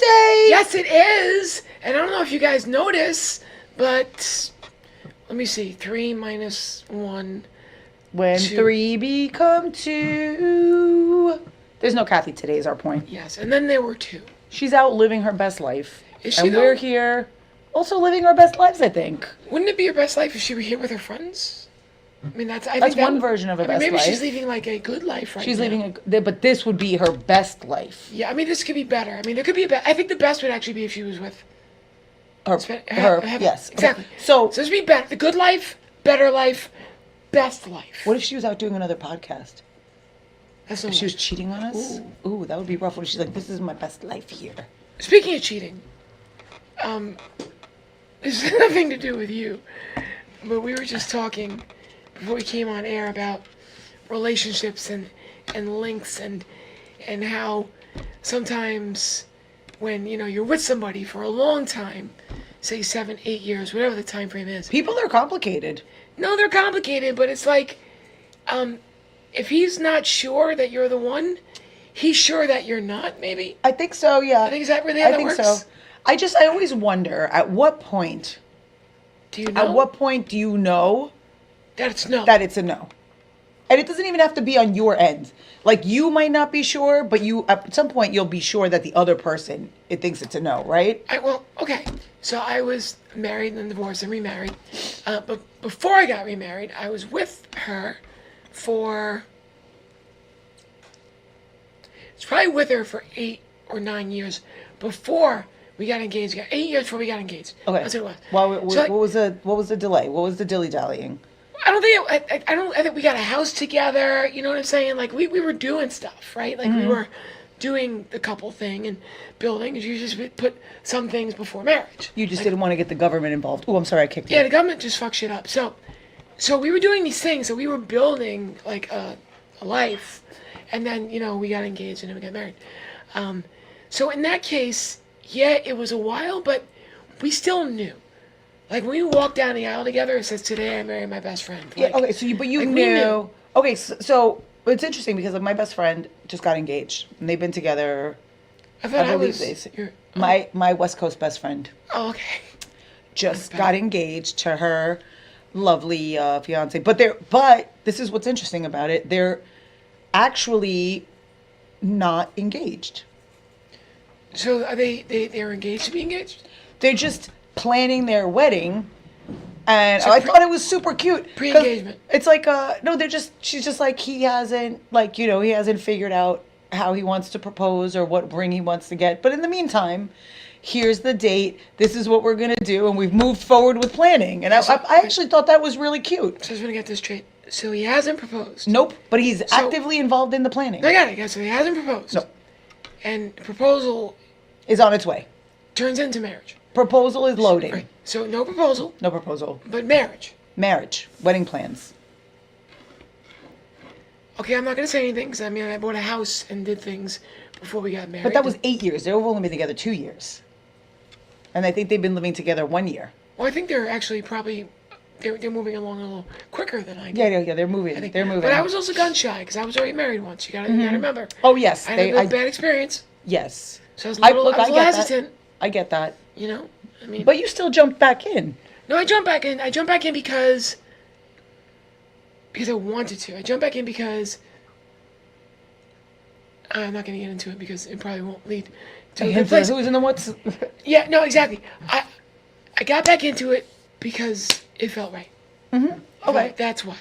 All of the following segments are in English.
birthday! Yes, it is. And I don't know if you guys notice, but let me see. 3 minus 1. When 2. 3 become 2. There's no Kathy today, is our point. Yes, and then there were 2. She's out living her best life. Is she, and though? we're here also living our best lives, I think. Wouldn't it be her best life if she were here with her friends? I mean, that's one version of a best maybe life. She's living like a good life right She's now. but this would be her best life. Yeah, I mean, this could be better. I mean, there could be I think the best would actually be if she was with Yes. Exactly. Okay. So this would be better. The good life, better life, best life. what if she was out doing another podcast? That's no If she was life. cheating on us? Ooh, that would be rough. What if she's like, this is my best life here? Speaking of cheating, this has nothing to do with you, but we were just talking before we came on air about relationships and links and how sometimes when you're with somebody for a long time, say 7, 8 years, whatever the time frame is. People are complicated. No, they're complicated, but it's like, if he's not sure that you're the one, he's sure that you're not. Maybe. I think so. Yeah. I think is that really how that works? So. I always wonder at what point. Do you know? At what point do you know that it's no? That it's a no. And it doesn't even have to be on your end. Like, you might not be sure, but at some point you'll be sure that the other person, it thinks it's a no, right? Okay. So I was married and then divorced and remarried. But before I got remarried, I was with her for... It's probably with her for 8 or 9 years before we got engaged. 8 years before we got engaged. Okay. That's what it was. Well, So, what was the delay? What was the dilly-dallying? I think we got a house together, you know what I'm saying? Like, we were doing stuff, right? Like, we were doing the couple thing and building, and you just put some things before marriage. You just didn't want to get the government involved. Oh, I'm sorry, I kicked you. Yeah, the government just fucks shit up. So we were doing these things, so we were building, like, a life, and then, we got engaged, and then we got married. So in that case, yeah, it was a while, but we still knew. Like, when we walked down the aisle together, it says, "Today I married my best friend." Like, yeah, okay, so you like, knew. Okay, so it's interesting because my best friend just got engaged, and they've been together. I thought I believe was... my West Coast best friend Oh, okay. just got engaged to her lovely fiance. But this is what's interesting about it. They're actually not engaged. So are they're engaged to be engaged? They're just planning their wedding, and I thought it was super cute. Pre-engagement. It's like no, she's just like, he hasn't figured out how he wants to propose or what ring he wants to get. But in the meantime, here's the date. This is what we're gonna do, and we've moved forward with planning. And I actually thought that was really cute. So I just want to get this straight. So he hasn't proposed. Nope, but he's actively involved in the planning. I got it. So he hasn't proposed. No. And proposal is on its way. Turns into marriage. Proposal is loading. Right. So no proposal. No proposal. But marriage. Marriage. Wedding plans. Okay, I'm not going to say anything because, I bought a house and did things before we got married. But that was 8 years. They've only been together 2 years. And I think they've been living together 1 year. Well, I think they're actually probably... They're moving along a little quicker than I did. Yeah, they're moving. They're moving. But I was also gun shy because I was already married once. You gotta remember. Oh, yes. I had a bad experience. Yes. So I was a little hesitant. I get that. But you still jumped back in. No, I jumped back in. I jumped back in because I wanted to. I jumped back in because I'm not going to get into it because it probably won't lead to a good place. Who's in the what's? Yeah, no, exactly. I got back into it because it felt right. Mm-hmm. Okay. That's why.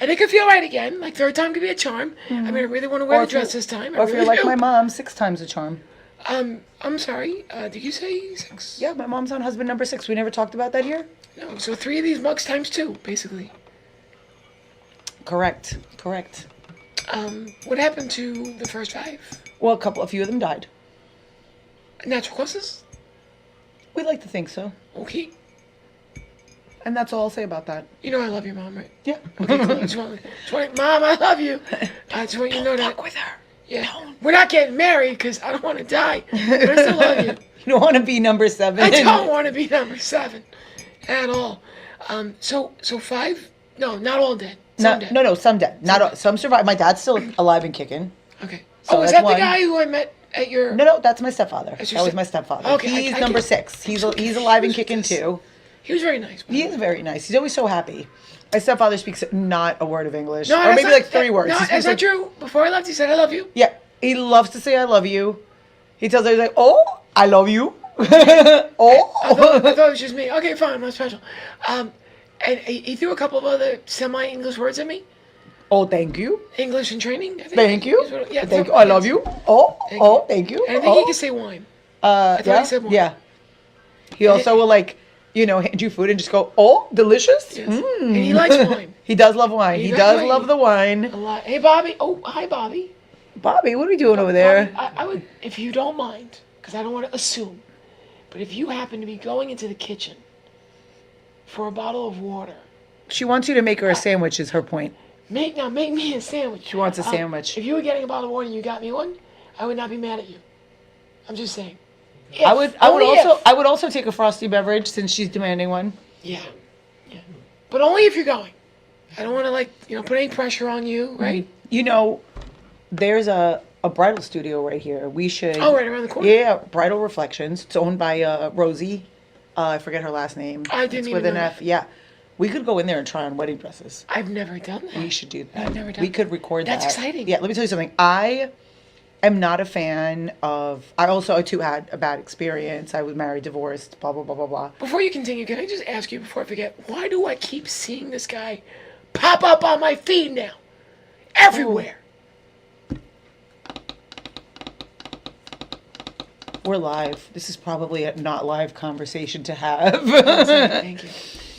And it could feel right again. Like, third time could be a charm. Mm-hmm. I really want to wear the dress this time. Or if you're like my mom, 6 times a charm. I'm sorry. Did you say 6? Yeah, my mom's on husband number 6. We never talked about that here? No, so 3 of these mugs times 2, basically. Correct. What happened to the first 5? Well, a few of them died. Natural causes? We'd like to think so. Okay. And that's all I'll say about that. You know I love your mom, right? Yeah. Okay, cool. Mom, I love you. I just want you to know that. Fuck with her. Yeah. We're not getting married because I don't want to die. But I still love you. You don't want to be number 7. I don't want to be number 7 at all. So 5? No, not all dead. Some dead. No, some dead. Not all, some survived. My dad's still alive and kicking. Okay. So is that's that one. the guy who I met At your No, that's my stepfather. That's That your was my stepfather. Okay, He's I number get- 6. He's I'm he's so alive and confused with kicking this. too. He was very nice. by He the is way. very nice. He's always so happy. My stepfather speaks not a word of English, No, or that's maybe not- like 3 words. No, He that's speaks not like- true. Before I left, he said, "I love you." Yeah, he loves to say "I love you." He tells her, he's like, "Oh, I love you." I thought Oh, it was just me. Okay, fine, I'm not special. And he threw a couple of other semi-English words at me. oh, thank you, English in training. I think. thank you, Yeah, thank you. so- I love you. Oh, Thank oh, you. thank you. And I think oh. he can say wine. Yeah, thought he said wine. yeah. He also will like, hand you food and just go, "Oh, delicious." Yes. And he likes wine He does love wine. He does does wine. love the wine. a lot. Hey, Bobby. Oh, hi, Bobby. Bobby, what are we doing over there? Bobby, I would, if you don't mind, because I don't want to assume, but if you happen to be going into the kitchen for a bottle of water, She wants you to make her a sandwich. Is her point? make me a sandwich. She wants a sandwich. If you were getting a bottle of water and you got me one, I would not be mad at you. I'm just saying. I If, would only also if. I would also take a frosty beverage since she's demanding one. Yeah. But only if you're going. I don't want to put any pressure on you, right? There's a bridal studio right here. We should. Oh, right around the corner. Yeah, Bridal Reflections. It's owned by Rosie. I forget her last name. I didn't it's even with an know F. Yeah, we could go in there and try on wedding dresses. I've never done that. We should do that. I've never done We could record That's that. exciting. Yeah, let me tell you something. I am not a fan of. I too had a bad experience. I was married, divorced, blah blah blah blah blah. Before you continue, can I just ask you before I forget, why do I keep seeing this guy pop up on my feed now? Everywhere. We're live. This is probably a not live conversation to have. Thank you.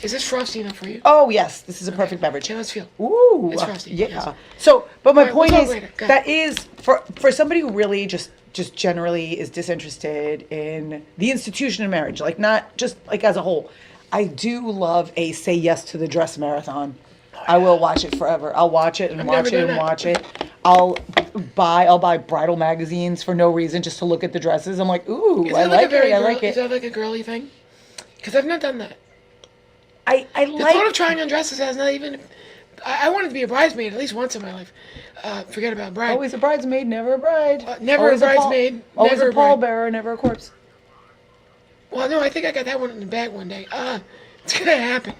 Is this frosty enough for you? Oh yes, this is a perfect beverage. Okay, let's feel. Ooh, It's frosty, yeah. yes. So, but my All right, we'll point talk is later. Go ahead. that is for somebody who really just generally is disinterested in the institution of marriage, like not just like as a whole. I do love a say yes to the dress marathon. I will watch it forever. I'll watch it and I've watch never it done and that. watch it. I'll buy bridal magazines for no reason just to look at the dresses. I'm like, ooh, Is I that like like a very it. I girl, like Is it. that like a girly thing? Because I've not done that. I The like. thought of trying on dresses has not even. I wanted to be a bridesmaid at least once in my life. Forget about bride. Always a bridesmaid, never a bride. Never a Always bridesmaid, Always never a a bride. pallbearer, never a corpse. Well, no, I think I got that one in the bag one day. It's gonna happen.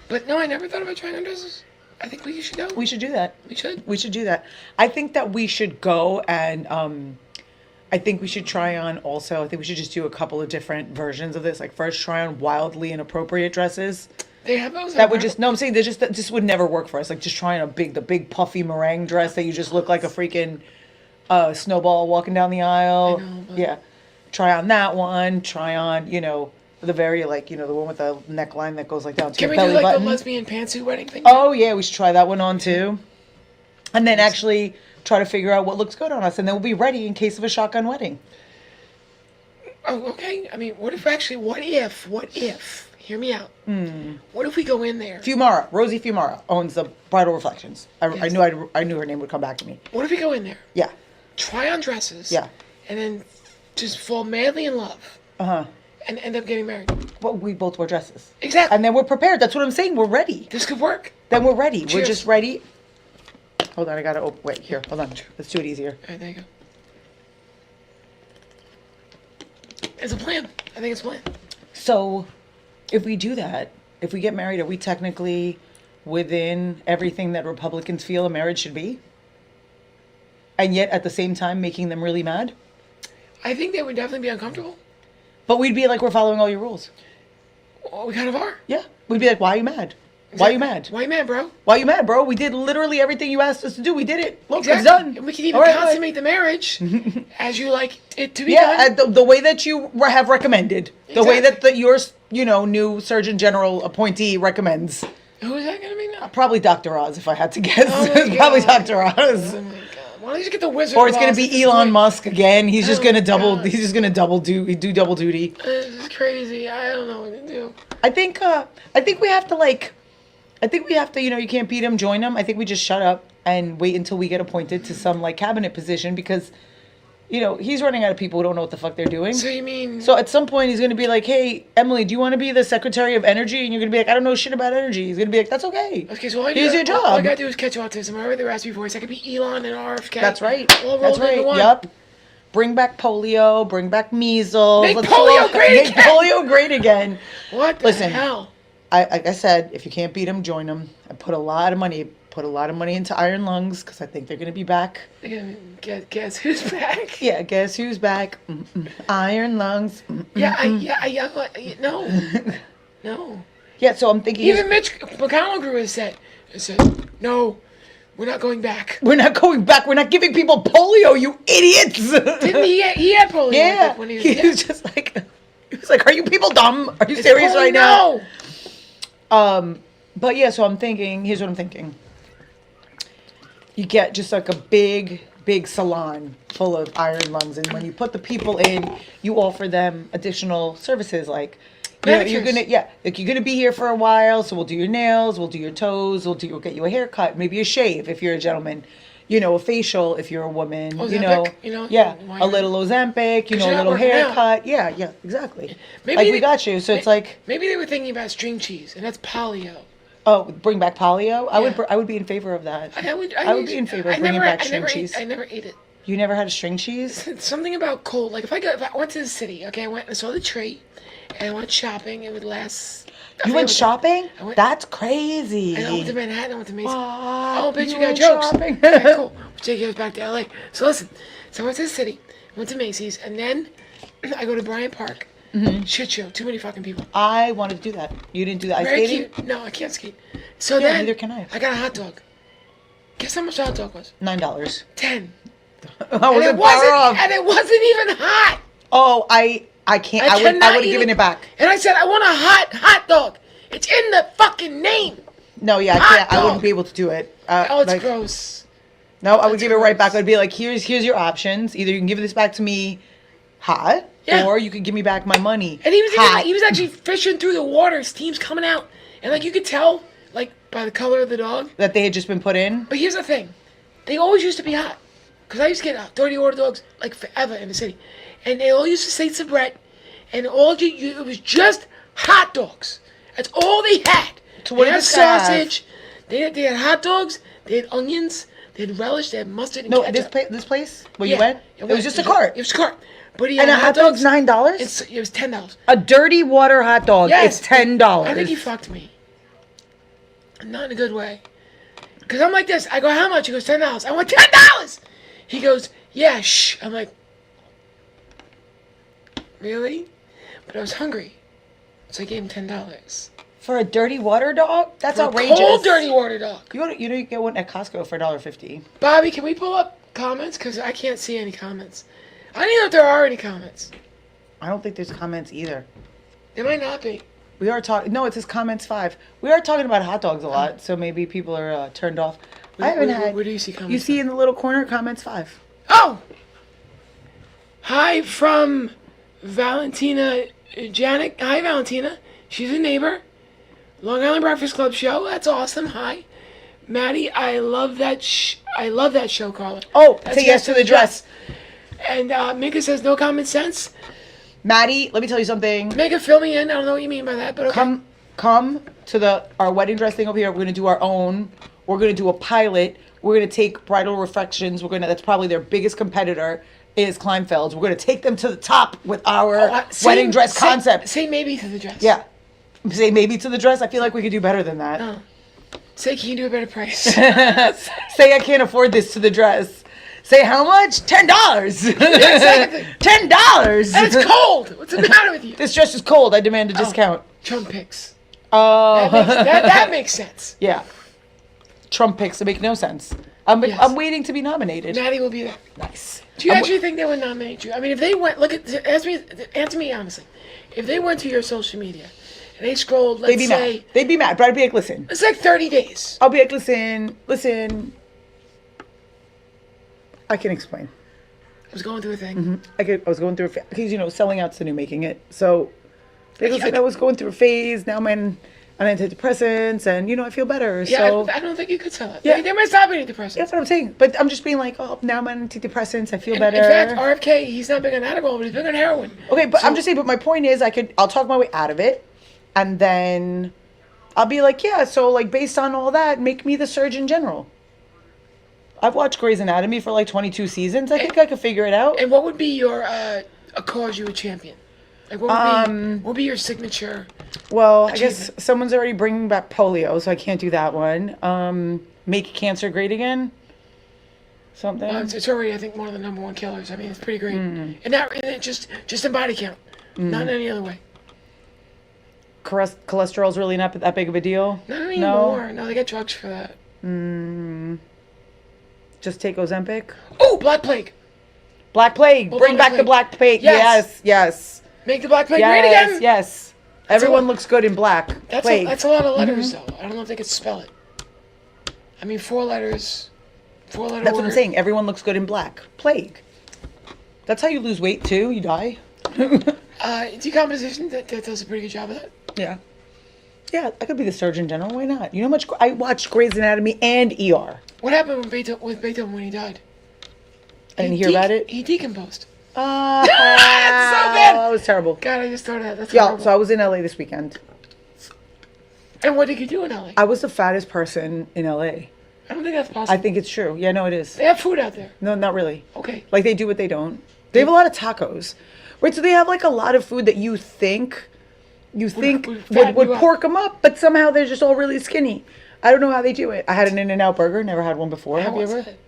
But no, I never thought about trying on dresses. I think we should go. We should do that. We should. We should do that. I think that we should go and I think we should try on also. I think we should just do a couple of different versions of this. Like first try on wildly inappropriate dresses. They have those. That would just no, I'm saying that just would never work for us. Like just trying the big puffy meringue dress that you just look like a freaking snowball walking down the aisle. I know, but- Yeah. Try on that one. Try on, the very the one with the neckline that goes like down to Can your we belly do like button. the lesbian pantsuit wedding thing? Oh yeah, we should try that one on too. And then actually try to figure out what looks good on us, and then we'll be ready in case of a shotgun wedding. Oh, okay. I mean, what if? Hear me out. What if we go in there? Fumara, Rosie Fumara owns the Bridal Reflections. I Yes. knew her name would come back to me. What if we go in there, Yeah, try on dresses, Yeah. and then just fall madly in love, and end up getting married? but we both wear dresses, Exactly. and then we're prepared. That's what I'm saying. We're ready. This could work. Then we're ready. We're Cheers. just ready. Hold on, I gotta open. Wait, here. Hold on. Let's do it easier. All right, there you go. It's a plan. I think it's a plan. So, if we do that, if we get married, are we technically within everything that Republicans feel a marriage should be? And yet, at the same time, making them really mad? I think they would definitely be uncomfortable. But we'd be like, we're following all your rules. Well, we kind of are. Yeah. We'd be like, why are you mad? Why are you mad? Why you mad, bro? Why are you mad, bro? We did literally everything you asked us to do. We did it. Look, Exactly. it's done. And we can even All right, consummate the marriage as you like it to be Yeah, done. the way that you have recommended. The way that Exactly. your new Surgeon General appointee recommends. Who is that going to be now? Probably Dr. Oz, if I had to guess. Oh my It's probably God. Dr. Oz. Oh my god! Why don't you just get the Wizard? Or it's of gonna Oz at be this Elon point? Musk again. He's just Oh gonna my double. God. He's just gonna do double duty. This is crazy. I don't know what to do. I think we have to like. I think we have to. You can't beat him. Join him. I think we just shut up and wait until we get appointed to some like cabinet position because, he's running out of people who don't know what the fuck they're doing. So you mean? So at some point he's gonna be like, "Hey, Emily, do you want to be the Secretary of Energy?" And you're gonna be like, "I don't know shit about energy." He's gonna be like, "That's okay. Okay, so Here's your all I job." gotta do is catch autism. I read the raspy voice. I could be Elon and RFK. That's right. All That's rolled into right. one. Yup. Bring back polio. Bring back measles. Make Let's polio great Make again. polio great again. What the Listen. hell? Like I said, if you can't beat them, join them. I put a lot of money into Iron Lungs because I think they're gonna be back. Guess who's back? Yeah, guess who's back? Iron Lungs. No. No. Yeah, so I'm thinking Even Mitch McConnell grew his set and said, no, we're not going back. we're not going back. We're not giving people polio, you idiots. Didn't he had polio? I Yeah, think, when he was, he was just like, are you people dumb? Are you serious polio, right now? No. But yeah, so I'm thinking. Here's what I'm thinking. You get just like a big salon full of Iron Lungs, and when you put the people in, you offer them additional services like. You're Manicures. you're gonna be here for a while, so we'll do your nails, we'll do your toes, we'll get you a haircut, maybe a shave if you're a gentleman, a facial if you're a woman, Ozempic, yeah, why a not? little Ozempic, a you're not little working out. haircut, yeah, exactly. Maybe Like they- we got you, so it's like, Maybe they were thinking about string cheese, and that's polio. oh, bring back polio. Yeah. I would be in favor of that. I would be in favor of bringing back string cheese. I never ate it. You never had a string cheese? It's something about cold. Like if I went to the city, okay, I went and saw the tree, and I went shopping. It would last. You went shopping? I went- That's crazy. I went to Manhattan. I went to Macy's. What? Oh, bitch, You you got went jokes. shopping. Okay, cool. We'll take you back to LA. So listen. So I went to the city, went to Macy's, and then I go to Bryant Park. Mm-hmm. Shit show. Too many fucking people. I wanted to do that. You didn't do that ice Very skating? cute. No, I can't skate. So Yeah, then neither can I. I got a hot dog. Guess how much the hot dog was? $9. 10. I wasn't And far off. it wasn't even hot. Oh, I can't. I would cannot have eat given it back. And I said, I want a hot dog. It's in the fucking name. No, yeah, I Hot can't. I dog. wouldn't be able to do it. Oh, it's like, gross. No, I would That's give it right back. gross. I'd be like, here's your options. Either you can give this back to me hot, Yeah. or you could give me back my money. And he was hot. he was actually fishing through the water. Steam's coming out, and like you could tell, like by the color of the dog. That they had just been put in. But here's the thing, they always used to be hot, because I used to get dirty water dogs like forever in the city, and they all used to say Sabret, and it was just hot dogs. That's all they had. So what they did had this guy have? sausage. They had hot dogs. They had onions. They had relish. They had mustard and No, ketchup. this place where Yeah, you went, it was just a cart. It was a cart. But he And had a hot dog's $9. It was $10. A dirty water hot dog. Yes. It's $10. I think he fucked me. Not in a good way. Because I'm like this. I go, how much? He goes, $10. I went, $10! He goes, yeah, shh. I'm like, really? But I was hungry. So I gave him $10. For a dirty water dog? That's For a outrageous. cold, dirty water dog. You know you get one at Costco for $1.50. Bobby, can we pull up comments? Because I can't see any comments. I don't even know if there are any comments. I don't think there's comments either. There might not be. We are talking. No, it says comments 5. We are talking about hot dogs a lot, so maybe people are turned off. I haven't had. Where do you see comments? You see in the little corner comments 5. Oh! Hi from Valentina Janik. Hi, Valentina. She's a neighbor. Long Island Breakfast Club show. That's awesome. Hi. Maddie, I love that show, Carla. Oh, That's say yes to the dress. And Mika says no common sense. Maddie, let me tell you something. Mika, fill me in. I don't know what you mean by that, but okay. Come to our wedding dress thing over here. We're gonna do our own. We're gonna do a pilot. We're gonna take Bridal Reflections. That's probably their biggest competitor is Kleinfeld's. We're gonna take them to the top with our wedding dress concept. Say maybe to the dress. Yeah. Say maybe to the dress. I feel like we could do better than that. Oh. Say, can you do a better price? Say I can't afford this to the dress. Say how much? $10. Exactly. $10. And it's cold. What's the matter with you? This dress is cold. I demand a discount. Trump picks. Oh. That makes sense. Yeah. Trump picks that make no sense. I'm Yes. I'm waiting to be nominated. Maddie will be there. Nice. Do you actually think they would nominate you? I mean, if they went, answer me honestly. If they went to your social media and they scrolled, They'd let's be say, mad. They'd be mad. But I'd be like, listen. it's like 30 days. I'll be like, listen. I can explain. I was going through a thing. I was going through a phase, because selling out's the new making it. So, I was going through a phase. Now and antidepressants, and I feel better. Yeah, So I don't think you could sell it. Yeah. They might stop antidepressants. that's what I'm saying. But I'm just being like, oh, now I'm on antidepressants. I feel better. In fact, RFK, he's not big on Adderall, but he's big on heroin. Okay, but I'm So- just saying. But my point is, I'll talk my way out of it, and then I'll be like, yeah. So like, based on all that, make me the Surgeon General. I've watched Grey's Anatomy for like 22 seasons. I think I could figure it out. And what would be your a cause you would champion? Like what would be your signature? Well, I guess achievement. someone's already bringing back polio, so I can't do that one. Make cancer great again. Something. It's already, I think, one of the #1 killers. I mean, it's pretty great. Mm. And that just in body count, not in any other way. Cholesterol's really not that big of a deal. Not anymore. No, they get drugs for that. Just take Ozempic. Oh, Black Plague. Black Plague. Well, Bring Black back the Plague. Black Plague. Yes. Yes. Make the Black Plague Yes. great again. Yes. Everyone a- looks good in black. That's Plague. a lot of letters, though. I don't know if they could spell it. I mean, 4 letters. 4-letter That's what I'm word. saying. Everyone looks good in black. Plague. That's how you lose weight too. You die. Decomposition, that does a pretty good job of that. Yeah. Yeah, I could be the Surgeon General. Why not? You know how much I watched Grey's Anatomy and ER. What happened with Beethoven when he died? I didn't hear about it. He decomposed. Ah, so bad. That was terrible. God, I just thought of that. That's Yeah, horrible. so I was in LA this weekend. And what did you do in LA? I was the fattest person in LA. I don't think that's possible. I think it's true. Yeah, no, it is. They have food out there. No, not really. Okay. Like they do what they don't. They have a lot of tacos. Right, so they have like a lot of food that you think would fatten would you up. pork them up, but somehow they're just all really skinny. I don't know how they do it. I had an In-N-Out burger, never had one before. How Have you was ever? it?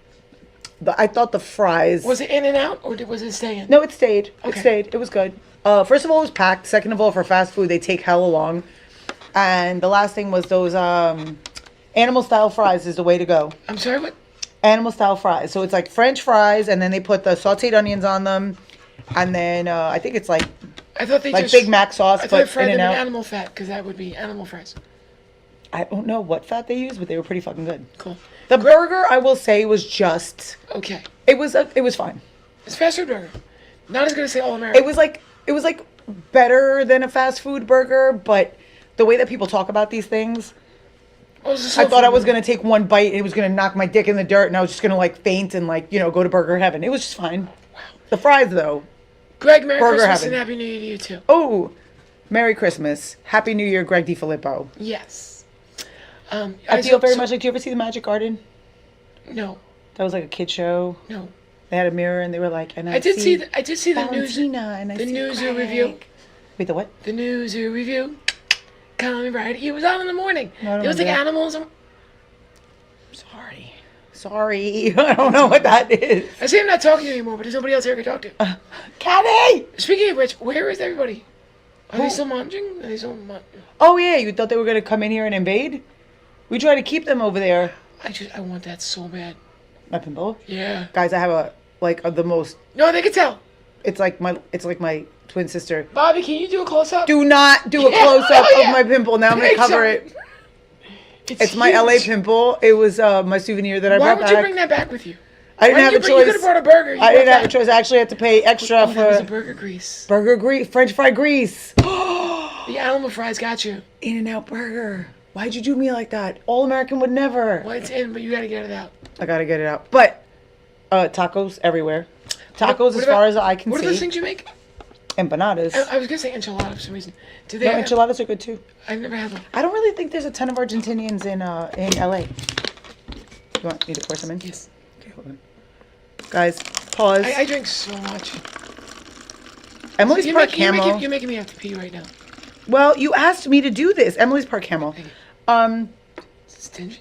I thought the fries. Was it in and out or was it staying? No, it stayed. It Okay. stayed. It was good. First of all, it was packed. Second of all, for fast food, they take hella long. And the last thing was those animal style fries is the way to go. I'm sorry, what? Animal style fries. So it's like French fries, and then they put the sautéed onions on them, and then I think it's like I thought they like just Big Mac sauce, I thought they but fried in them and in out. animal fat because that would be animal fries. I don't know what fat they used, but they were pretty fucking good. Cool. The burger, I will say, was just Okay. it was fine. It's fast food burger. Not as good as say All American. It was like better than a fast food burger, but the way that people talk about these things, I thought I was gonna take one bite and it was gonna knock my dick in the dirt, and I was just gonna like faint and like go to burger heaven. It was just fine. Wow. The fries though. Greg, Merry Burger Christmas heaven. and Happy New Year to you too. Oh, Merry Christmas, Happy New Year, Greg DiFilippo. Yes. I feel very much like. Do you ever see the Magic Garden? No, That was like a kid show. no. They had a mirror and they were like, and I did see the news. Valentina and I The see news Greg. review. Wait, the what? The news review. Coming right. It was on in the morning. No, I don't It was like remember that. animals. Sorry, I don't know what that is. I say I'm not talking to you anymore, but there's nobody else here I can talk to. Kathy! Speaking of which, where is everybody? Are they Who? still munching? Are they still Oh yeah, you thought they were gonna come in here and invade? We try to keep them over there. I want that so bad. My pimple. Yeah. Guys, I have the most. No, they can tell. It's like my twin sister. Bobby, can you do a close up? Do not do a Yeah, close up oh, yeah. of my pimple. Now I'm gonna Great cover job. it. It's my LA huge. pimple. It was my souvenir that I Why brought would back. you bring that back with you? I didn't Why have did a you choice. You could have brought a burger. I didn't have a choice. I actually had to pay extra Oh, that was the for burger grease. burger grease, French fry grease. The animal fries got you. In-N-Out burger. Why'd you do me like that? All American would never. Well, it's in, but you gotta get it out. I gotta get it out. But tacos everywhere. Tacos What as about- far as I can What are those see. things you make? Empanadas. I was gonna say enchilada for some reason. Do they? No, have, enchiladas are good too. I've never had one. I don't really think there's a ton of Argentinians in LA. You want me to pour some in? Yes. Okay, hold on. Guys, pause. I drink so much. Emily's Park Camel. You're making me have to pee right now. Well, you asked me to do this. Emily's Park Camel. Stingy.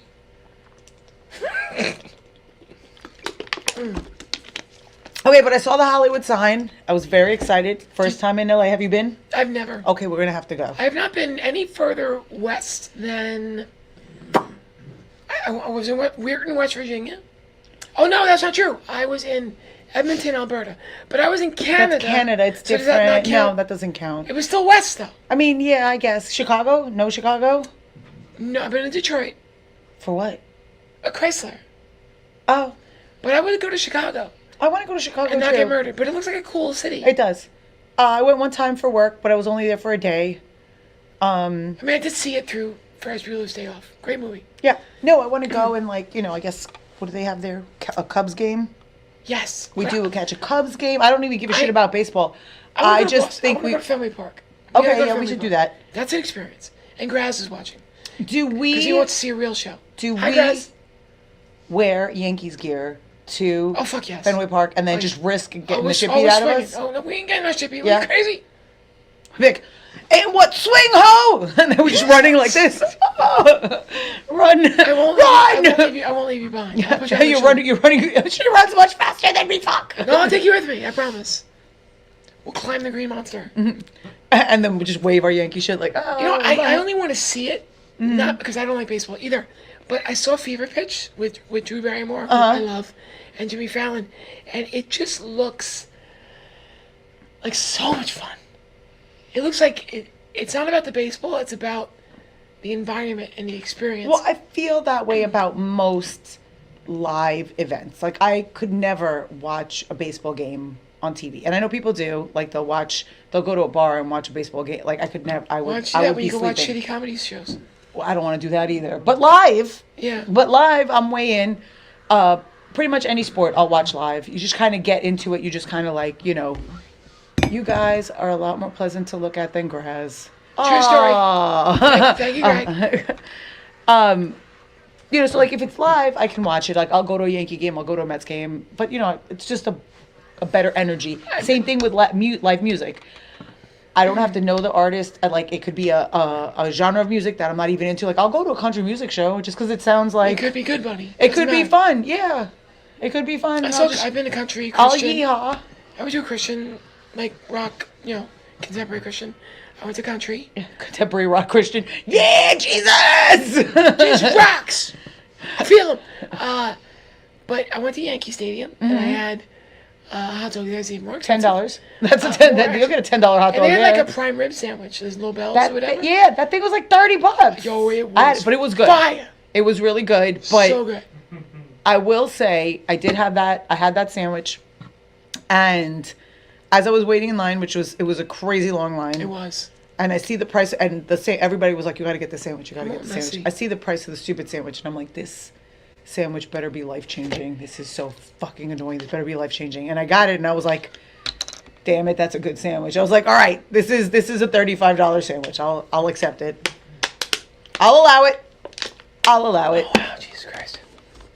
Okay, but I saw the Hollywood sign. I was very excited. First time in LA. Have you been? I've never. Okay, we're gonna have to go. I have not been any further west than. I was in Weirton, West Virginia. Oh no, that's not true. I was in Edmonton, Alberta, but I was in Canada. That's Canada. It's So does that not different. No, count? that doesn't count. It was still west though. I mean, yeah, I guess. Chicago? No Chicago? No, I've been in Detroit, For what? a Chrysler, Oh, but I would go to Chicago I want to go to Chicago and not too. get murdered. But it looks like a cool city. It does. I went one time for work, but I was only there for a day. I mean, I did see it through Ferris Bueller's Day Off. Great movie. Yeah. No, I want to go and like, I guess, what do they have there? A Cubs game? Yes. We but do catch a Cubs game. I don't even give a shit about baseball. I I just think I we. go to Fenway Park. We gotta Okay, go to yeah, we Fenway should do Park. that. That's an experience. And Graz is watching. Do Because he we wants to see a real show. do Hi, we Graz. wear Yankees gear to Oh, fuck yes. Fenway Park and then Oh, just yeah. risk getting we're the shit oh, beat we're out of swinging. us? Oh, no, we ain't getting that shit beat. Yeah. We're crazy. Vic, and what swing ho? And then we're just running like this. Run! I won't Run! I won't leave you behind. I'll put you on You're the running. You're running. She runs much faster than me. Fuck. shoulder. No, I'll take you with me. I promise. We'll climb the Green Monster. And then we just wave our Yankee shit like, oh. You know, I bye. only want to see it, not because I don't like baseball either, but I saw Fever Pitch with Drew Barrymore, who I love, and Jimmy Fallon, and it just looks like so much fun. It looks like it's not about the baseball, it's about the environment and the experience. Well, I feel that way about most live events. Like, I could never watch a baseball game on TV, and I know people do. Like, they'll go to a bar and watch a baseball game. Like, I could never. I Why would. don't you do I that would when be you can watch sleeping. shitty comedy shows? Well, I don't want to do that either. But live. Yeah. But live, I'm way in. Pretty much any sport, I'll watch live. You just kind of get into it. You just kind of like, you guys are a lot more pleasant to look at than Graz. True story. Aw. Thank you, Greg. So like if it's live, I can watch it. Like I'll go to a Yankee game, I'll go to a Mets game. But it's just a better energy. Same thing with live music. I don't have to know the artist. Like it could be a genre of music that I'm not even into. Like I'll go to a country music show just because it sounds It like could be good, buddy. it could be fun. Yeah, it could be fun. and I've been a country I'll Christian. yeehaw. I went to a Christian, like rock, contemporary Christian. I went to country. Contemporary rock Christian. Yeah, Jesus. Jesus rocks. I feel him. But I went to Yankee Stadium and I had a hot dog that's even more expensive. $10. That's a $10. more You'll get a $10 hot dog. And they had yeah. like a prime rib sandwich. There's little bells that, or whatever. yeah, that thing was like $30. Yo, it was But it was good. fire. It was really good. But So good. I will say I did have that. I had that sandwich, and as I was waiting in line, it was a crazy long line. It was. And I see the price, and everybody was like, "You got to get the sandwich. You got to get the Messy. sandwich." I see the price of the stupid sandwich, and I'm like, "This sandwich better be life changing. This is so fucking annoying. This better be life changing." And I got it, and I was like, "Damn it, that's a good sandwich." I was like, "All right, this is a $35 sandwich. I'll accept it. I'll allow it. I'll allow it." Oh, wow, Jesus Christ.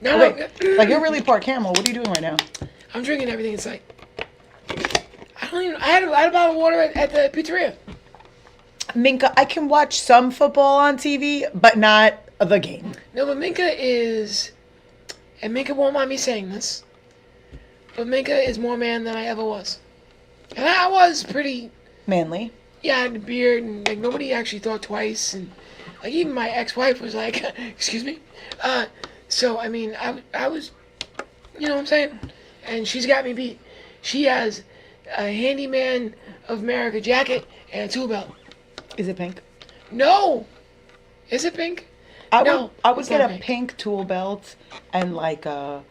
No, Wait, no. like you're really Park Camel. What are you doing right now? I'm drinking everything in sight. I had a bottle of water at the pizzeria. Minka, I can watch some football on TV, but not the game. No, but Minka is, and Minka won't mind me saying this, but Minka is more man than I ever was. And I was pretty, Manly. yeah, I had a beard, and like nobody actually thought twice, and like even my ex-wife was like, excuse me? So, I mean, I was, you know what I'm saying? And she's got me beat. She has a Handyman of America jacket and a tool belt. Is it pink? No! Is it pink? I No, would it's get not a pink. pink tool belt and like a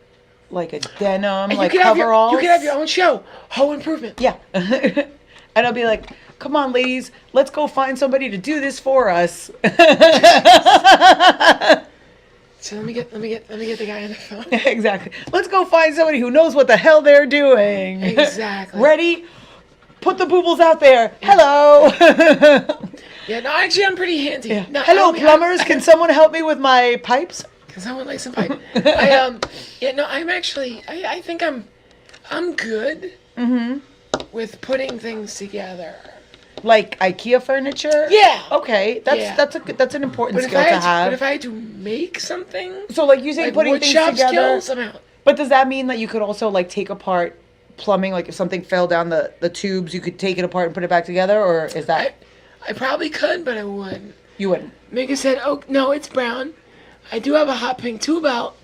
denim And like you can coveralls. you can have your own show, Home Improvement. Yeah. And I'll be like, "Come on, ladies, let's go find somebody to do this for us." So let me get the guy on the phone. Exactly. Let's go find somebody who knows what the hell they're doing. Exactly. Ready? Put the boobles out there. Hello. Yeah, no, actually, I'm pretty handy. Yeah. No, Hello, I- plumbers. Can someone help me with my pipes? Can someone lay some pipe? Yeah, no, I'm actually, I think I'm good with putting things together. Like IKEA furniture? Yeah. Okay, Yeah. that's an important But if skill I to had have. but if I had to make something, So like you say like putting wood things shop together. skills, I'm out. But does that mean that you could also like take apart plumbing? Like if something fell down the tubes, you could take it apart and put it back together, or is that I probably could, but I wouldn't. you wouldn't? Mika said, "Oh no, it's brown. I do have a hot pink tool belt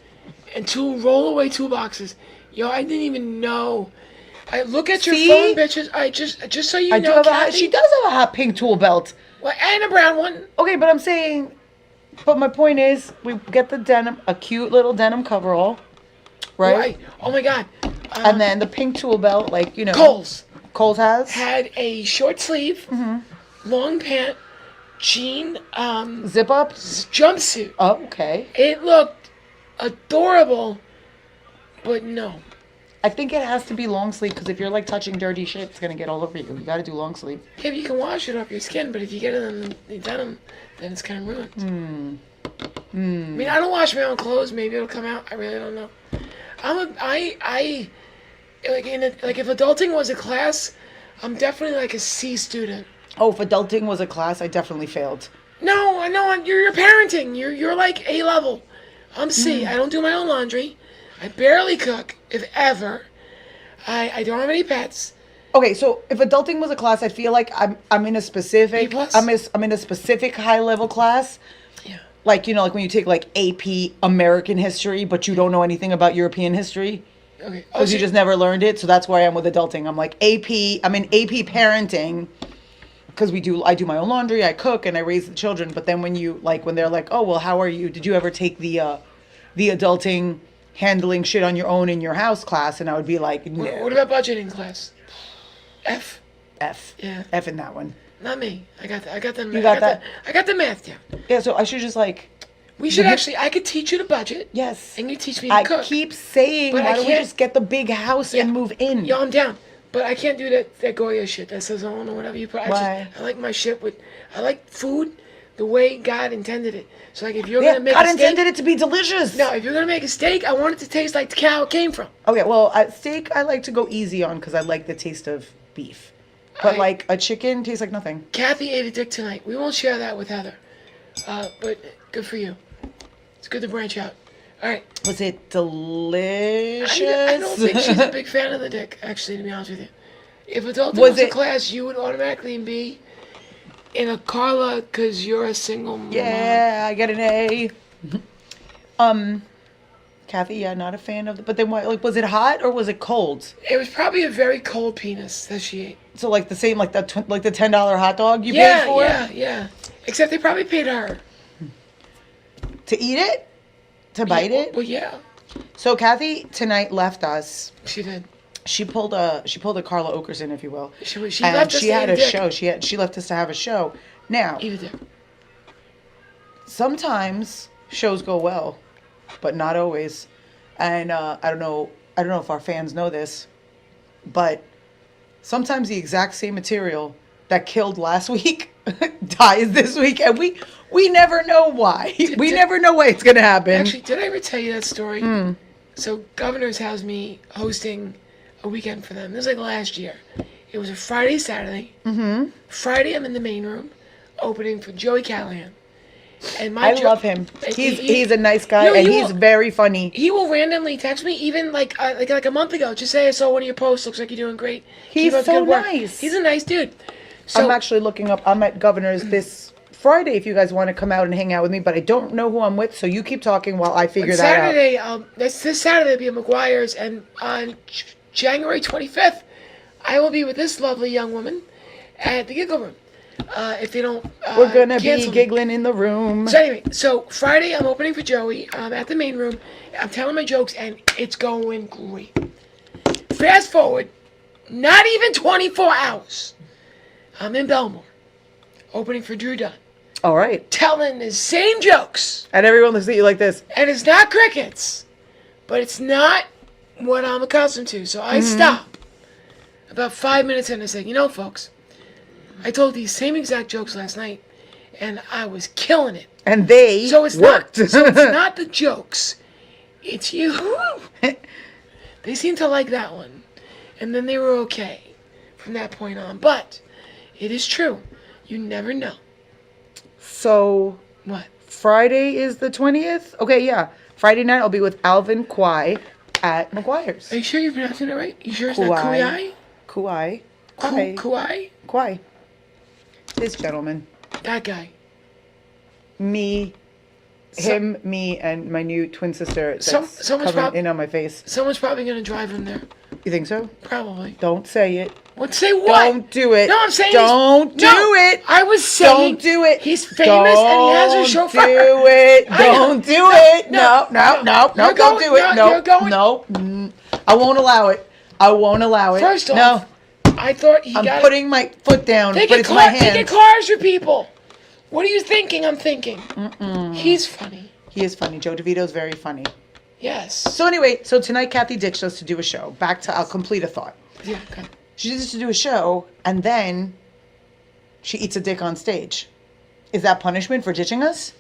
and two rollaway toolboxes. Yo, I didn't even know. I look at your See? phone, bitches. I just so you I do know, have Kathy. she does have a hot pink tool belt. Well, and a brown one. Okay, but I'm saying, but my point is, we get the denim, a cute little denim coverall, right? Oh my God. And then the pink tool belt, like Kohl's Kohl's has. had a short sleeve, long pant, jean Zip up? jumpsuit. Oh, okay. It looked adorable, but no. I think it has to be long sleeve because if you're like touching dirty shit, it's gonna get all over you. You gotta do long sleeve. Yeah, you can wash it off your skin, but if you get it in the denim, then it's kind of ruined. I mean, I don't wash my own clothes. Maybe it'll come out. I really don't know. I like if adulting was a class, I'm definitely like a C student. Oh, if adulting was a class, I definitely failed. No, you're parenting. You're like A level. I'm C. I don't do my own laundry. I barely cook, if ever. I don't have any pets. Okay, so if adulting was a class, I feel like I'm in a specific B+? I'm in a specific high level class. Yeah. Like, you know, like when you take like AP American history, but you don't know anything about European history. Okay. Because you just never learned it. So that's where I am with adulting. I'm like I'm in AP parenting because I do my own laundry, I cook, and I raise the children. But then when they're like, oh, well, how are you? Did you ever take the adulting handling shit on your own in your house class? And I would be like, no. What about budgeting class? F. Yeah. F in that one. Not me. I got the. You got that? I got the math down. Yeah, so I should just like. We should actually. I could teach you to budget. Yes. And you teach me to I cook. keep saying, But why I don't we can't- just get the big house and move in? Yo, I'm down. But I can't do that Goya shit. That Sazon or whatever you put. Why? I like my shit with. I like food the way God intended it. So like if you're Yeah, gonna make God a steak. intended it to be delicious. No, if you're gonna make a steak, I want it to taste like the cow it came from. Okay, well, at steak, I like to go easy on because I like the taste of beef. But like a chicken tastes like nothing. Kathy ate a dick tonight. We won't share that with Heather. But good for you. It's good to branch out. All right. Was it delicious? I don't think she's a big fan of the dick, actually, to be honest with you. If adulting Was was a it- class, you would automatically be in a Carla because you're a single mom. Yeah, I get an A. Kathy, yeah, not a fan of but then what, like, was it hot or was it cold? It was probably a very cold penis that she ate. So like the same, like the $10 hot dog you Yeah, paid for? yeah. Except they probably paid her. To eat it? To bite it? Well, yeah, So Kathy tonight left us. she did. She pulled a Carla Okerson, if you will. She And left us she to had eat a dick. show. She left us to have a show. Now, Eat a dick. sometimes shows go well, but not always. And I don't know if our fans know this, but sometimes the exact same material that killed last week dies this week, and we never know why. We never know why it's gonna happen. Actually, did I ever tell you that story? So Governor's has me hosting a weekend for them. This was like last year. It was a Friday, Saturday. Mm-hmm. Friday, I'm in the main room, opening for Joey Callahan. And I love him. He's a nice guy, and he's very funny. He will randomly text me, even like a month ago. Just say I saw one of your posts. Looks like you're doing great. He's Keep up so good work." nice. He's a nice dude. So I'm actually looking up. I'm at Governor's this Friday if you guys want to come out and hang out with me, but I don't know who I'm with, so you keep talking while I figure that out. Saturday, this Saturday will be at McGuire's, and on January 25th, I will be with this lovely young woman at the Giggle Room. If they don't, We're gonna be cancel me. giggling in the room. So anyway, so Friday I'm opening for Joey. I'm at the main room. I'm telling my jokes, and it's going great. Fast forward, not even 24 hours. I'm in Belmore, opening for Drew Dunn, All right, telling the same jokes. and everyone looks at you like this. And it's not crickets, but it's not what I'm accustomed to. So I stop. About 5 minutes in, I said, you know, folks, I told these same exact jokes last night, and I was killing it. And they So it's worked. not. So it's not the jokes. It's you. They seemed to like that one, and then they were okay from that point on. But it is true. You never know. So What? Friday is the 20th. Okay, yeah. Friday night I'll be with Alvin Kwai at McGuire's. Are you sure you're pronouncing it right? You sure it's not Kauai. Kuai? Kwai. Kuai? Kwai. This gentleman. That guy. Me, him, me, and my new twin sister that's someone's covering in on my face. Someone's probably gonna drive him there. You think so? Probably. Don't say it. What? Say what? Don't do it. No, I'm saying Don't do it. I was saying Don't do it. He's famous and he has a chauffeur. Don't do it. I know. Don't do No, it. no, No, You're don't going- do it. no, you're going- No. I won't allow it. I won't allow it. First off, no. I thought he I'm got putting my foot down, They but get it's my They get hand. cars for people. What are you thinking? I'm thinking. He's funny. He is funny. Joe DeVito's very funny. Yes. So anyway, so tonight Kathy ditched us to do a show. Back to, I'll complete a thought. Yeah. Okay. She did this to do a show, and then she eats a dick on stage. Is that punishment for ditching us?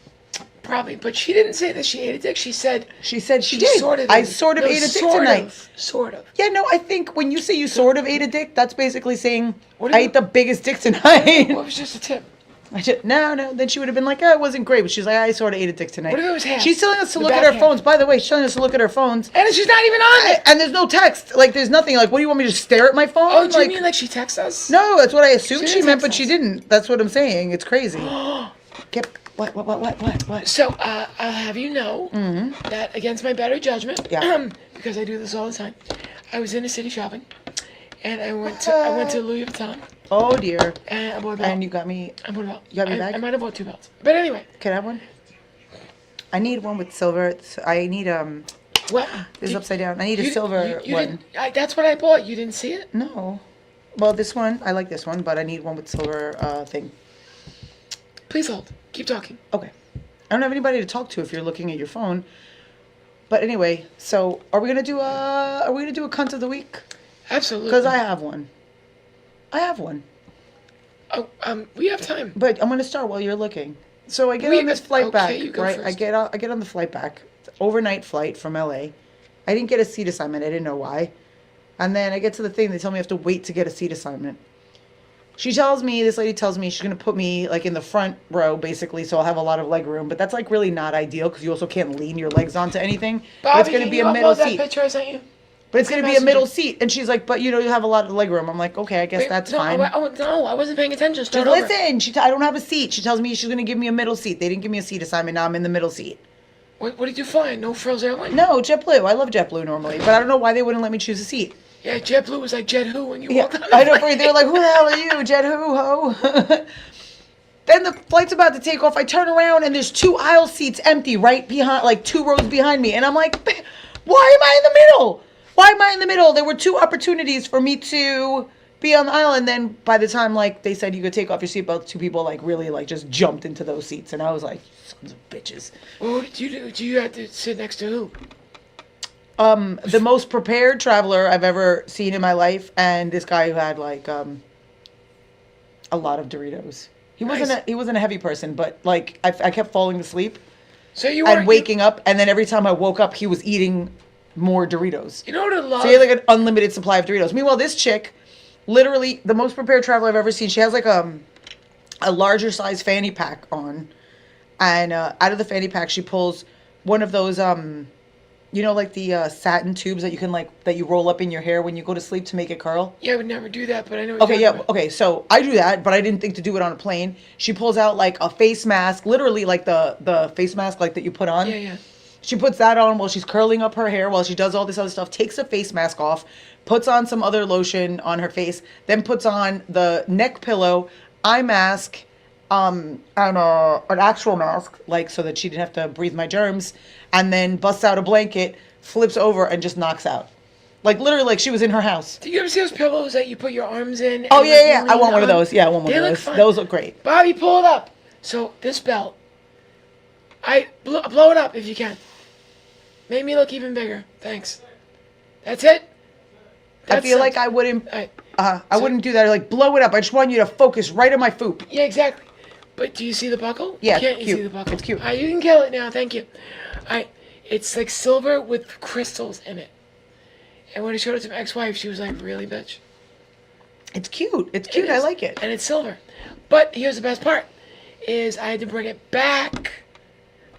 Probably, but she didn't say that she ate a dick. She said She said she she did. sort of. I ate- sort of no, ate a dick sort tonight. Of, sort of. Yeah, no, I think when you say you sort of ate a dick, that's basically saying What do I you- ate the biggest dick tonight. Well, it was just a tip. No. Then she would have been like, oh, it wasn't great. But she's like, I sort of ate a dick tonight. What if it was half? She's telling us to The look at back our half. phones. By the way, she's telling us to look at our phones. And she's not even on it. And there's no text. Like, there's nothing. Like, what do you want me to just stare at my phone? Oh, do you like, mean like she texts us? no, that's what I assumed She she didn't meant, text but she us. didn't. That's what I'm saying. It's crazy. What? So, I'll have you know that against my better judgment, Mm-hmm. Yeah. because I do this all the time, I was in a city shopping, and I went to Louis Vuitton, Oh, dear. and I bought a belt. And you got me. I bought a belt. you got me a bag? I might have bought 2 belts, but anyway. Can I have one? I need one with silver. I need, What? this is upside down. I need a silver you one. didn't- that's what I bought. You didn't see it? No. Well, this one, I like this one, but I need one with silver thing. Please hold. Keep talking. Okay. I don't have anybody to talk to if you're looking at your phone. But anyway, so are we gonna do a cunt of the week? Absolutely. Because I have one. Oh, we have time. But I'm gonna start while you're looking. So I get We- on this flight okay, back, you go right? first. I get on the flight back, overnight flight from LA. I didn't get a seat assignment. I didn't know why. And then I get to the thing. They tell me I have to wait to get a seat assignment. This lady tells me she's gonna put me like in the front row, basically, so I'll have a lot of leg room. But that's like really not ideal because you also can't lean your legs onto anything. But Bobby, it's gonna can be you a middle upload that seat. picture I sent you? But it's gonna be a Messenger. middle seat. And she's like, but you have a lot of leg room. I'm like, okay, I guess Wait, that's no, fine. No, I wasn't paying attention. Start Just over. listen. I don't have a seat. She tells me she's gonna give me a middle seat. They didn't give me a seat assignment. Now I'm in the middle seat. What did you find? No frills airline? No, JetBlue. I love JetBlue normally, but I don't know why they wouldn't let me choose a seat. Yeah, JetBlue was like Jet Who when you Yeah, walked on I know. They were like, "Who the hell are you, Jet Who ho?" Then the flight's about to take off. I turn around and there's 2 aisle seats empty right behind, like 2 rows behind me, and I'm like, "Why am I in the middle? Why am I in the middle?" There were 2 opportunities for me to be on the aisle, and then by the time like they said you could take off your seatbelt, 2 people like really like just jumped into those seats, and I was like, "Sons of bitches." What did you do? Do you have to sit next to who? The most prepared traveler I've ever seen in my life, and this guy who had like a lot of Doritos. Nice. He wasn't a heavy person, but like I kept falling asleep So you and were waking up, and then every time I woke up, he was eating more Doritos. You know what I love? So he had like an unlimited supply of Doritos. Meanwhile, this chick, literally the most prepared traveler I've ever seen. She has like a larger size fanny pack on, and out of the fanny pack she pulls one of those like the satin tubes that you can that you roll up in your hair when you go to sleep to make it curl. Yeah, I would never do that, but I know. What Okay, you're yeah, talking about. okay. So I do that, but I didn't think to do it on a plane. She pulls out like a face mask, literally like the face mask like that you put on. Yeah, yeah. She puts that on while she's curling up her hair, while she does all this other stuff, takes a face mask off, puts on some other lotion on her face, then puts on the neck pillow, eye mask, and an actual mask, like so that she didn't have to breathe my germs, and then busts out a blanket, flips over, and just knocks out. Like literally like she was in her house. Do you ever see those pillows that you put your arms in? Oh and, yeah, like, yeah. you I lean want one of on? those. Yeah, I want one They of look those. fun. Those look great. Bobby, pull it up. So this belt, I blow it up if you can. Made me look even bigger. Thanks. That's it. I feel like I wouldn't. Alright. I wouldn't do that. Like blow it up. I just want you to focus right on my foop. Yeah, exactly. But do you see the buckle? Yeah, Can't it's you cute. see the buckle? It's cute. Alright, you can kill it now. Thank you. Alright, it's like silver with crystals in it. And when I showed it to my ex-wife, she was like, "Really, bitch?" It's cute. It's cute. It I is. like it. And it's silver. But here's the best part: is I had to bring it back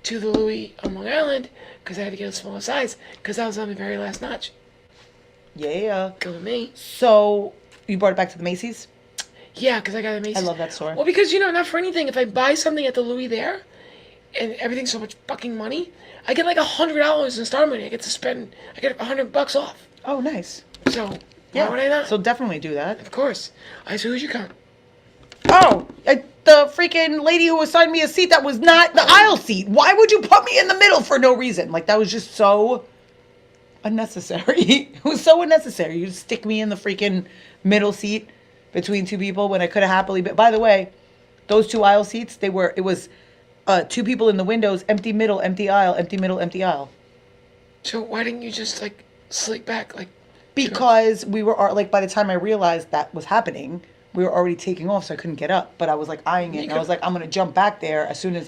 to the Louis on Long Island because I had to get a smaller size because I was on the very last notch. Yeah. Go me. So you brought it back to the Macy's? Yeah, because I got a Macy's. I love that store. Well, because not for anything. If I buy something at the Louis there, and everything's so much fucking money, I get like $100 in Star Money. I get $100 off. Oh, nice. So why would I not? So definitely do that. Of course. So who's your cunt? Oh, the freaking lady who assigned me a seat that was not the aisle seat. Why would you put me in the middle for no reason? Like that was just so unnecessary. It was so unnecessary. You stick me in the freaking middle seat between 2 people when I could have happily been. By the way, Those two aisle seats, it was two people in the windows, empty middle, empty aisle, empty middle, empty aisle. So why didn't you just like sleep back like? Because we were like, by the time I realized that was happening, we were already taking off, so I couldn't get up. But I was like eyeing it, and I was like, I'm gonna jump back there as soon as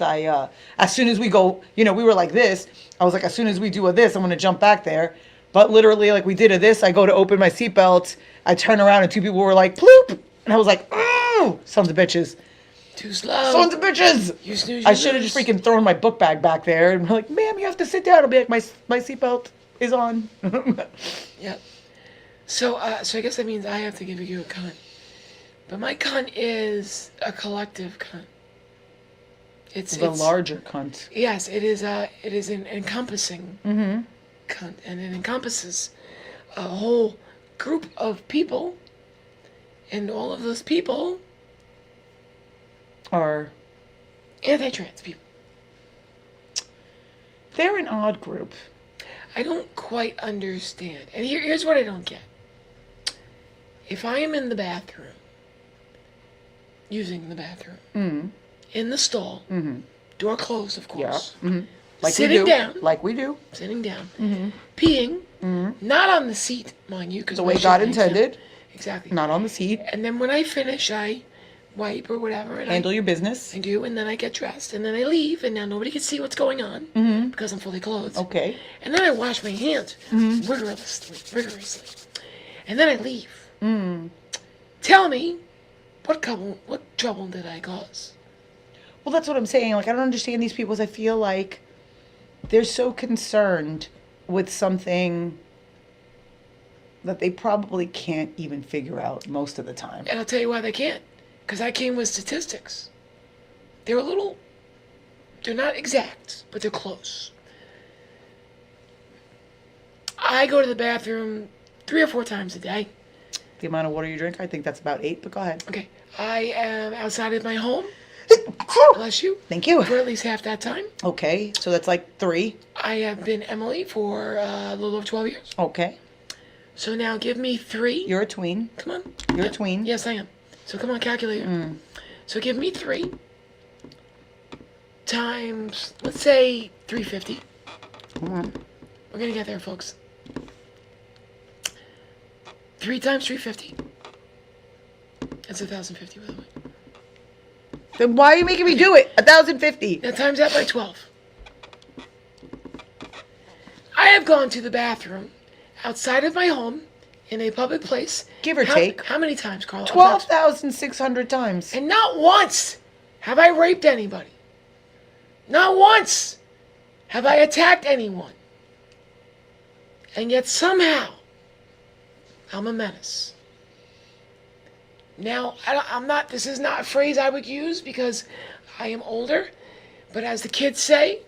we go. You know, we were like this. I was like, as soon as we do a this, I'm gonna jump back there. But literally, like we did a this, I go to open my seatbelt, I turn around, and two people were like, "Ploop," and I was like, "Oh, sons of bitches, Too slow. sons of bitches." You snooze, I you should have just lose. freaking thrown my book bag back there and be like, "Ma'am, you have to sit down." I'll be like, "My seatbelt is on." Yep. So I guess that means I have to give you a cunt. But my cunt is a collective cunt. It's The larger cunt. Yes, it is an encompassing cunt, and it encompasses a whole group of people, and all of those people Are anti-trans people. they're an odd group. I don't quite understand. And here's what I don't get. If I am in the bathroom, using the bathroom, in the stall, door closed, of course, Like Sitting we do. down. Like we do. sitting down, peeing, not on the seat, mind you, because The way God intended. Exactly. Not on the seat. And then when I finish, I wipe or whatever, and Handle your business. I do, and then I get dressed, and then I leave, and now nobody can see what's going on because I'm fully clothed. Okay. And then I wash my hands rigorously, and then I leave. Tell me, what trouble did I cause? Well, that's what I'm saying. Like, I don't understand these people 'cause I feel like they're so concerned with something that they probably can't even figure out most of the time. And I'll tell you why they can't. Because I came with statistics. They're not exact, but they're close. I go to the bathroom 3 or 4 times a day. The amount of water you drink, I think that's about 8, but go ahead. Okay. I am outside of my home, bless you, Thank you. for at least half that time. Okay, so that's like 3. I have been Emily for a little over 12 years. Okay. So now give me 3. You're a tween. Come on. You're a tween. Yes, I am. So come on, calculator. So give me 3 times, let's say 350. We're gonna get there, folks. 3 times 350. That's 1,050, by the way. Then why are you making me do it? 1,050. Now times that by 12. I have gone to the bathroom outside of my home in a public place. Give or take. How many times, Carl? 12,600 times. And not once have I raped anybody. Not once have I attacked anyone. And yet somehow, I'm a menace. Now, this is not a phrase I would use because I am older, but as the kids say,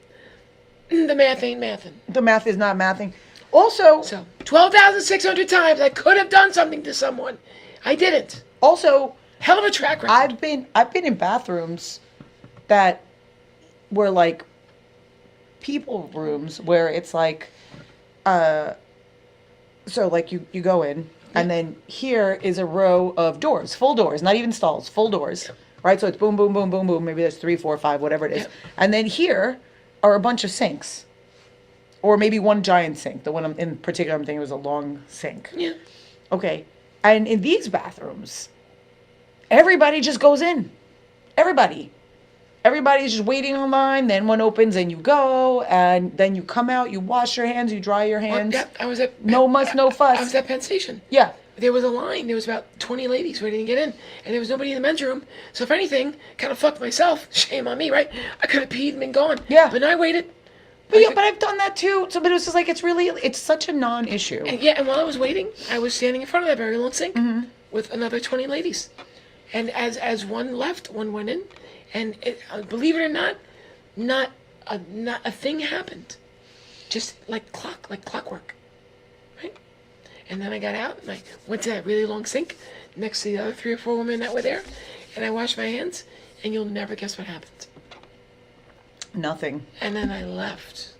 the math ain't mathin'. The math is not mathing. Also, So, 12,600 times I could have done something to someone. I didn't. Hell of a track record. I've been in bathrooms that were like people rooms where it's like so like you go in and then here is a row of doors, full doors, not even stalls, full doors. Right? So it's boom, boom, boom, boom, boom. Maybe there's 3, 4, 5, whatever it is. Yep. And then here are a bunch of sinks. Or maybe one giant sink. The one in particular I'm thinking was a long sink. Yeah. Okay. And in these bathrooms, everybody just goes in. Everybody. Everybody's just waiting online. Then one opens and you go. And then you come out, you wash your hands, you dry your hands. Yeah, I was at No muss, no fuss. I was at Penn Station. Yeah. There was a line. There was about 20 ladies waiting to get in, and there was nobody in the men's room. So if anything, kind of fucked myself. Shame on me, right? I could have peed and been gone. Yeah. But I waited. But yeah, but I've done that too. So, but it was just like, it's such a non-issue. And while I was waiting, I was standing in front of that very long sink with another 20 ladies. And as one left, one went in, and believe it or not, not a thing happened. Just like clockwork, right? And then I got out and I went to that really long sink next to the other 3 or 4 women that were there, and I washed my hands, and you'll never guess what happened. Nothing. And then I left.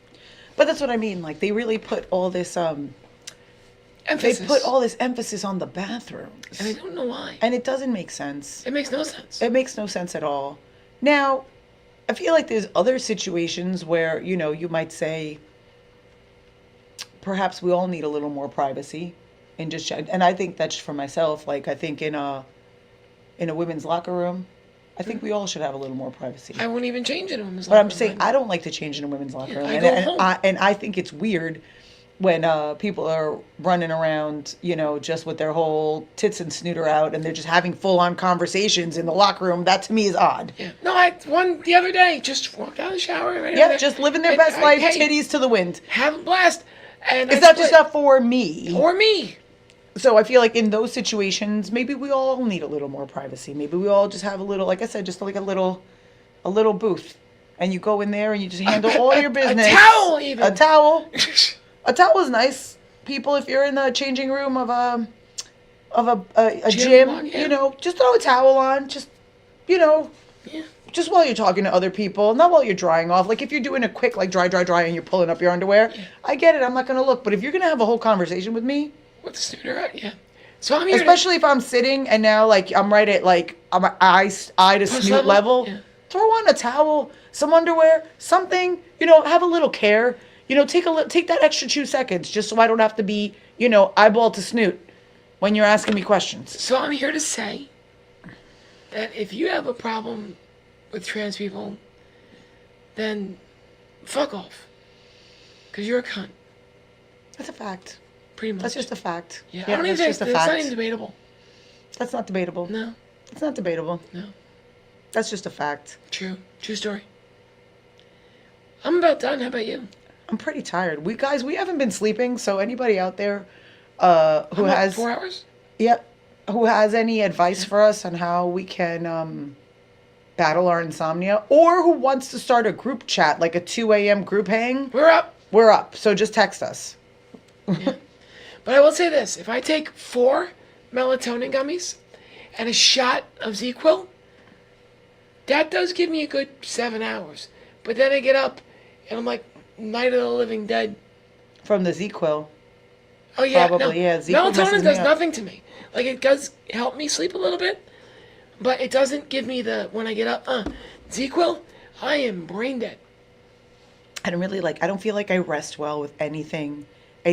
But that's what I mean. Like, they really put all this Emphasis. They put all this emphasis on the bathrooms. And I don't know why. And it doesn't make sense. It makes no sense. It makes no sense at all. Now, I feel like there's other situations where, you might say, perhaps we all need a little more privacy. And I think that's for myself. Like, I think in a women's locker room, I think we all should have a little more privacy. I won't even change it in women's But locker I'm just saying, room. I don't like to change in a women's locker room. I And, go and, home. I think it's weird when people are running around, just with their whole tits and snooter out, and they're just having full-on conversations in the locker room. That to me is odd. Yeah. No, I one the other day just walked out of the shower. Right over Yeah, there, just living their and best life, hey, titties to the wind. have a blast. And It's not just not for me. or me. So I feel like in those situations, maybe we all need a little more privacy. Maybe we all just have a little, like I said, just like a little booth, and you go in there and you just handle all your business. A towel, even. A towel. A towel is nice. People, if you're in the changing room of a gym, Yeah. just throw a towel on. Just, Yeah. just while you're talking to other people, not while you're drying off. Like if you're doing a quick like dry, and you're pulling up your underwear, I get it. I'm not gonna look. But if you're gonna have a whole conversation with me, With the snooter out, yeah. So I'm here especially if I'm sitting and now like I'm right at like I'm eye to snoot level, yeah. throw on a towel, some underwear, something. Have a little care. Take that extra 2 seconds just so I don't have to be eyeball to snoot when you're asking me questions. So I'm here to say that if you have a problem with trans people, then fuck off. Because you're a cunt. That's a fact. Pretty much. That's just a fact. Yeah, I don't even that's think just a that's not fact. even debatable. That's not debatable. No, It's not debatable. no. That's just a fact. True. True story. I'm about done. How about you? I'm pretty tired. We haven't been sleeping, so anybody out there who How about has 4 hours? Yep. Who has any advice for us on how we can battle our insomnia, or who wants to start a group chat, like a 2 a.m. group hang? We're up. We're up. So just text us. But I will say this. If I take 4 melatonin gummies and a shot of ZQuil, that does give me a good 7 hours. But then I get up and I'm like, Night of the Living Dead. From the ZQuil. Oh, yeah. Probably, yeah, ZQuil messes Melatonin me does up. nothing to me. Like, it does help me sleep a little bit, but it doesn't give me when I get up, ZQuil, I am brain dead. I don't feel like I rest well with any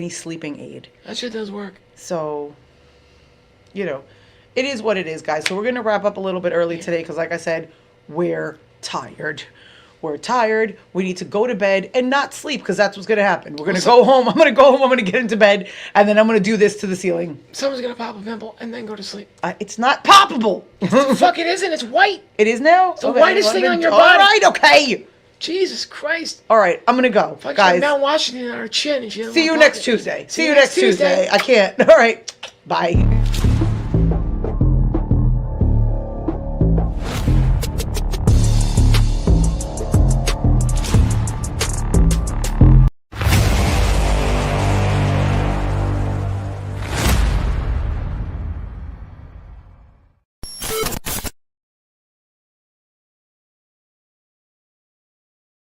sleeping aid. That shit does work. So, it is what it is, guys. So we're going to wrap up a little bit early today because, like I said, we're tired. We're tired. We need to go to bed and not sleep because that's what's going to happen. We're going to go home. I'm going to go home. I'm going to get into bed. And then I'm going to do this to the ceiling. Someone's going to pop a pimple and then go to sleep. It's not poppable. Fuck, it isn't. It's white. It is now? The whitest thing on your All body. right, okay. Jesus Christ. All right, I'm going to go. Fuck, Guys, Mount Washington on her chin. And she doesn't see you wanna next pop it. Tuesday. See you next Tuesday. I can't. All right. Bye.